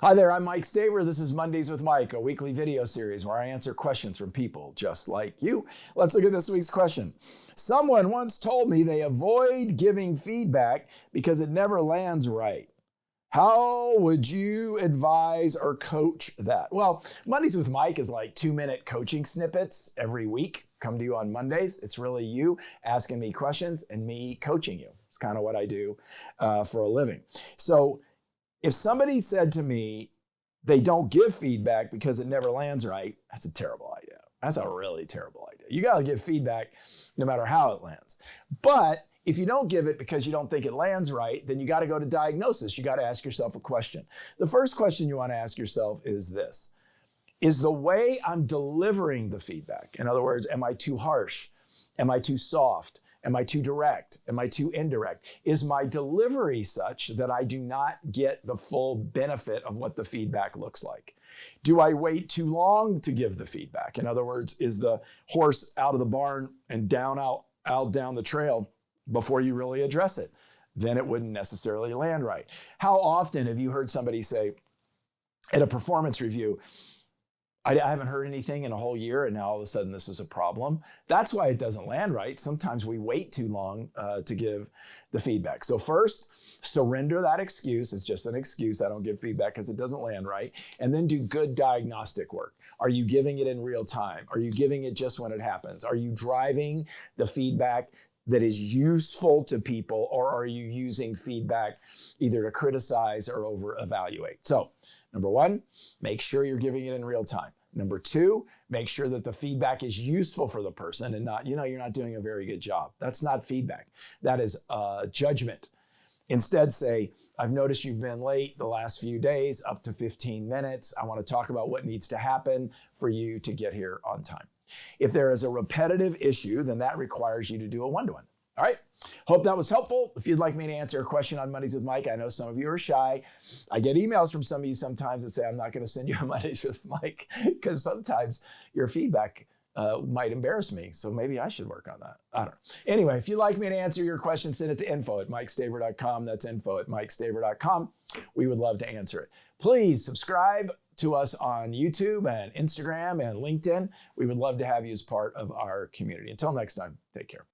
Hi there, I'm Mike Staver. This is Mondays with Mike, a weekly video series where I answer questions from people just like you. Let's look at this week's question. Someone once told me they avoid giving feedback because it never lands right. How would you advise or coach that? Well, Mondays with Mike is like 2-minute coaching snippets every week. Come to you on Mondays. It's really you asking me questions and me coaching you. It's kind of what I do for a living. So if somebody said to me they don't give feedback because it never lands right, that's a terrible idea. That's a really terrible idea. You got to give feedback no matter how it lands. But if you don't give it because you don't think it lands right, then you got to go to diagnosis. You got to ask yourself a question. The first question you want to ask yourself is this: is the way I'm delivering the feedback, in other words, am I too harsh? Am I too soft? Am I too direct? Am I too indirect? Is my delivery such that I do not get the full benefit of what the feedback looks like? Do I wait too long to give the feedback? In other words, is the horse out of the barn and out down the trail before you really address it? Then it wouldn't necessarily land right. How often have you heard somebody say at a performance review, I haven't heard anything in a whole year, and now all of a sudden this is a problem? That's why it doesn't land right. Sometimes we wait too long to give the feedback. So first, surrender that excuse. It's just an excuse. I don't give feedback because it doesn't land right. And then do good diagnostic work. Are you giving it in real time? Are you giving it just when it happens? Are you driving the feedback that is useful to people, or are you using feedback either to criticize or over-evaluate? So, number one, make sure you're giving it in real time. Number two, make sure that the feedback is useful for the person and not, you're not doing a very good job. That's not feedback. That is judgment. Instead, say, I've noticed you've been late the last few days, up to 15 minutes. I want to talk about what needs to happen for you to get here on time. If there is a repetitive issue, then that requires you to do a one-to-one. All right. Hope that was helpful. If you'd like me to answer a question on Mondays with Mike, I know some of you are shy. I get emails from some of you sometimes that say, I'm not going to send you a Mondays with Mike because sometimes your feedback might embarrass me. So maybe I should work on that. I don't know. Anyway, if you'd like me to answer your question, send it to info@mikestaver.com. That's info@mikestaver.com. We would love to answer it. Please subscribe to us on YouTube and Instagram and LinkedIn. We would love to have you as part of our community. Until next time, take care.